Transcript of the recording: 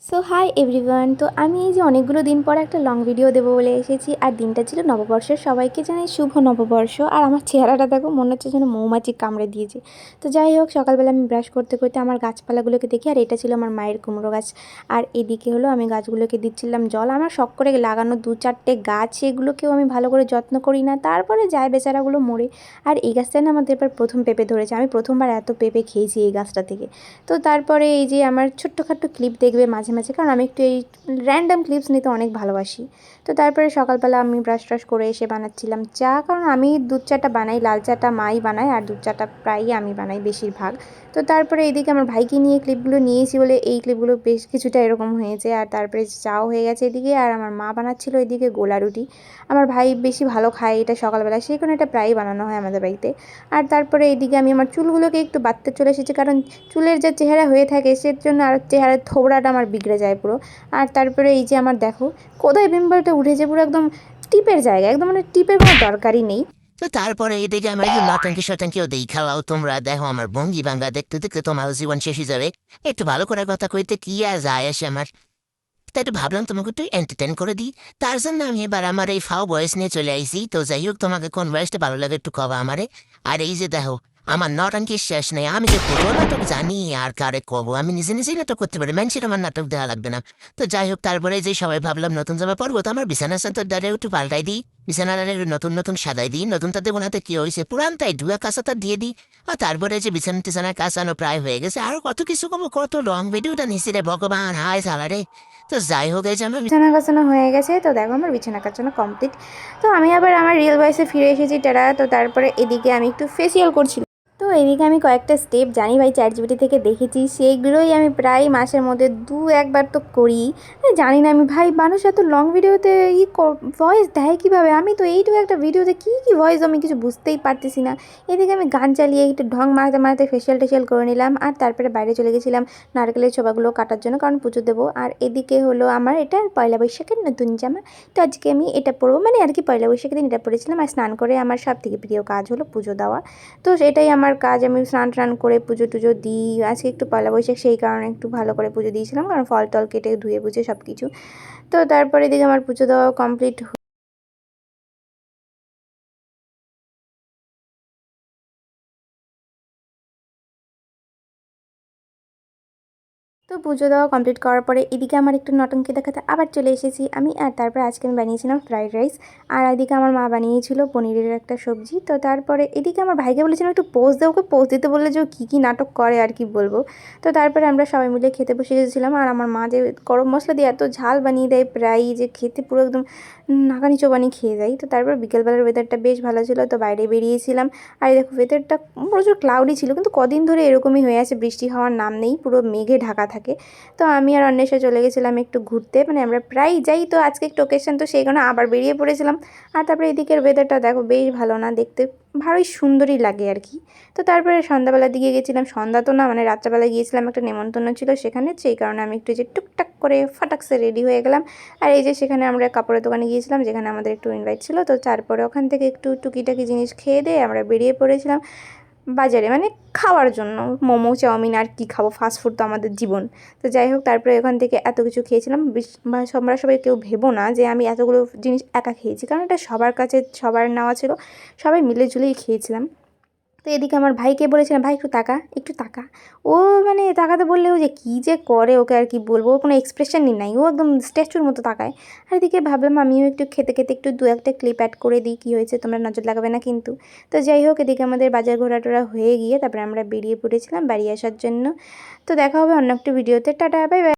So hi everyone. তো আমি এই যে অনেকগুলো দিন পর একটা লং ভিডিও দেবো বলে এসেছি, আর দিনটা ছিল নববর্ষের। সবাইকে জানাই শুভ নববর্ষ। আর আমার চেহারাটা দেখো, মনে হচ্ছে যেন মৌমাছি কামড়ে দিয়েছে। তো যাই হোক, সকালবেলা আমি ব্রাশ করতে করতে আমার গাছপালাগুলোকে দেখি, আর এটা ছিল আমার মায়ের কুমড়ো গাছ। আর এদিকে হলো আমি গাছগুলোকে দিচ্ছিলাম জল। আমার শখ করে লাগানো 2-4টে গাছ, সেগুলোকেও আমি ভালো করে যত্ন করি না, তারপরে যায় বেচারাগুলো মরে। আর এই গাছটা না আমাদের এবার প্রথম পেঁপে ধরেছে। আমি প্রথমবার এত পেঁপে খেয়েছি এই গাছটা থেকে। তো তারপরে এই যে আমার ছোট্টখাট্টো ক্লিপ দেখবে মাঝে মাঝে, কারণ আমি একটু এই র্যান্ডম ক্লিপস নিতে অনেক ভালোবাসি। তো তারপরে সকালবেলা আমি ব্রাশ ট্রাশ করে এসে বানাচ্ছিলাম চা, কারণ আমি দুধ চাটা বানাই, লাল চাটা মাই বানায়, আর দুধ চাটা প্রায়ই আমি বানাই বেশিরভাগ। তো তারপরে এইদিকে আমার ভাইকে নিয়ে ক্লিপগুলো নিয়েছি বলে এই ক্লিপগুলো বেশ কিছুটা এরকম হয়েছে। আর তারপরে চাও হয়ে গেছে এদিকে, আর আমার মা বানাচ্ছিল এদিকে গোলা রুটি। আমার ভাই বেশি ভালো খায় এটা সকালবেলা, সেই কারণে এটা প্রায়ই বানানো হয় আমাদের বাড়িতে। আর তারপরে এইদিকে আমি আমার চুলগুলোকে একটু বাঁধতে চলে এসেছি, কারণ চুলের যে চেহারা হয়ে থাকে সের জন্য আর চেহারার থোবড়াটা আমার বিগড়ে যায় পুরো। আর তারপরে এই যে আমার দেখো কোথায় পিম্পলটা উঠেছে, পুরো একদম টিপের জায়গায়, একদম মানে টিপের কোনো দরকারই নেই। তো তারপরে এদিকে আমার একটু নটাঙ্কি শতাঙ্কিও দেই খেলাও তোমরা দেখো আমার ভঙ্গি ভাঙ্গা দেখতে দেখতে তোমার জীবন শেষ হয়ে যাবে। একটু ভালো করে কথা কইতে কি আর যায় আসে আমার। তাই একটু ভাবলাম তোমাকে একটু এন্টারটেন করে দিই। তার জন্য আমি এবার আমার এই ফাও বয়স নিয়ে চলে আইসি। তো যাই হোক, তোমাকে কোন বয়সটা ভালো লাগে একটু কবা আমারে। আর এই যে দেখো, আমার নটাঙ্কির শেষ নেই। আমি যে পুরো নাটক জানি আর কারে কব, আমি নিজে নিজেই নাটক করতে পারি, মানুষের আমার নাটক দেওয়া লাগবে না। তো যাই হোক, তারপরে যে সবাই ভাবলাম নতুন জামা পরবো, তো আমার বিছানা সান্তর দ্বারে একটু পাল্টাই দিই, বিছানাটারে নতুন নতুন সাজাই দিই। নতুনটা দেবো না তো কি হয়েছে, পুরানটাই ধুয়া কাঁচাটা দিয়ে দিই। আর তারপরে যে বিছানা টিছানার কাঁচানো প্রায় হয়ে গেছে, আরো কত কিছু কম, কত লং ভিডিওটা নিছি রে ভগবান, হায় সালারে। তো যাই হোক, এই যে আমার বিছানা কাচানো হয়ে গেছে, তো দেখো আমার বিছানা কাচানো কমপ্লিট। তো আমি আবার আমার রিয়েল ভয়েসে ফিরে এসেছি টেরা। তো তারপরে এদিকে আমি একটু ফেসিয়াল করছিলাম। তো এদিকে আমি কয়েকটা স্টেপ জানি ভাই, চ্যাটজিপিটি থেকে দেখেছি, সেইগুলোই আমি প্রায় মাসের মধ্যে 2-1বার তো করি। জানি না আমি ভাই, মানুষ এত লং ভিডিওতে ভয়েস দেয় কীভাবে? আমি তো এইটুকু একটা ভিডিওতে কী কী ভয়েস আমি কিছু বুঝতেই পারতেছি না। এদিকে আমি গান চালিয়ে একটু ঢং মারতে মারতে ফেসিয়াল টেসিয়াল করে নিলাম, আর তারপরে বাইরে চলে গেছিলাম নারকেলের ছোবাগুলো কাটার জন্য, কারণ পুজো দেবো। আর এদিকে হলো আমার এটা পয়লা বৈশাখের নতুন জামা। তো আজকে আমি এটা পরবো, মানে আর কি পয়লা বৈশাখের দিন এটা পরেছিলাম। আর স্নান করে আমার সব থেকে প্রিয় কাজ হলো পুজো দেওয়া। তো সেটাই আমার কাজ, আমি স্নান টান করে পুজো টুজো দিই। আজকে একটু পয়লা বৈশাখ, সেই কারণে একটু ভালো করে পুজো দিয়েছিলাম, কারণ ফল টল কেটে ধুয়ে বুঝে সব কিছু। তো তারপরে এদিকে আমার পুজো দেওয়া কমপ্লিট। তো পুজো দেওয়া কমপ্লিট করার পরে এদিকে আমার একটু নটঙ্কি দেখাতে আবার চলে এসেছি আমি। আর তারপরে আজকে আমি বানিয়েছিলাম ফ্রাইড রাইস, আর এদিকে আমার মা বানিয়েছিল পনিরের একটা সবজি। তো তারপরে এদিকে আমার ভাইকে বলেছিলাম একটু পোজ দেয়, ওকে পোজ দিতে বললে যে ও কী নাটক করে আর কি বলবো। তো তারপরে আমরা সবাই মিলে খেতে বসে গেছিলাম। আর আমার মা যে গরম মশলা দিয়ে এত ঝাল বানিয়ে দেয় প্রায়ই, যে খেতে পুরো একদম নাকানি চোবানি খেয়ে যাই। তো তারপর বিকেলবেলার ওয়েদারটা বেশ ভালো ছিল, তো বাইরে বেরিয়েছিলাম। আর দেখো ওয়েদারটা প্রচুর ক্লাউডি ছিল, কিন্তু কদিন ধরে এরকমই হয়ে আছে, বৃষ্টি হওয়ার নাম নেই, পুরো মেঘে ঢাকা থাকে। তো আমি আর অন্বেষা চলে গেছিলাম একটু ঘুরতে, মানে আমরা প্রায় যাই, তো আজকে একটু ওকেশন, তো সেই কারণে আবার বেরিয়ে পড়েছিলাম। আর তারপরে এদিকের ওয়েদারটা দেখো বেশ ভালো না, দেখতে ভালোই সুন্দরই লাগে আর কি। তো তারপরে সন্ধ্যাবেলার দিকে গেছিলাম, সন্ধ্যা তো না মানে রাত্রেবেলা গিয়েছিলাম, একটা নেমন্তন্ন ছিল সেখানে, সেই কারণে আমি একটু যে টুকটাক করে ফাটাকসে রেডি হয়ে গেলাম। আর এই যে সেখানে আমরা কাপড়ের দোকানে গিয়েছিলাম, যেখানে আমাদের একটু ইনভাইট ছিল। তো তারপরে ওখান থেকে একটু টুকিটাকি জিনিস খেয়ে দিয়ে আমরা বেরিয়ে পড়েছিলাম বাজারে, মানে খাওয়ার জন্য মোমো চাউমিন, আর কি খাবো, ফাস্টফুড তো আমাদের জীবন। তো যাই হোক, তারপরে ওখান থেকে এত কিছু খেয়েছিলাম। আমরা সবাই কেউ ভেবো না যে আমি এতগুলো জিনিস একা খেয়েছি, কারণ এটা সবার কাছে সবার নেওয়া ছিল, সবাই মিলে ঝুলেই খেয়েছিলাম। তো এদিকে আমার ভাইকে বলেছিলাম, ভাই একটু তাকা, একটু তাকা। ও মানে তাকাতে বললেও যে কী যে করে, ওকে আর কি বলবো, ওর কোনো এক্সপ্রেশনই নাই, ও একদম স্ট্যাচুর মতো তাকায়। আর এদিকে ভাবলাম আমিও একটু খেতে খেতে একটু 2-1টা ক্লিপ অ্যাড করে দিই, কী হয়েছে, তোমরা নজর লাগাবে না কিন্তু। তো যাই হোক, এদিকে আমাদের বাজার ঘোরাটোরা হয়ে গিয়ে তারপরে আমরা বেরিয়ে পড়েছিলাম বাড়ি আসার জন্য। তো দেখা হবে অন্য একটা ভিডিওতে, টাটা, বাই বাই।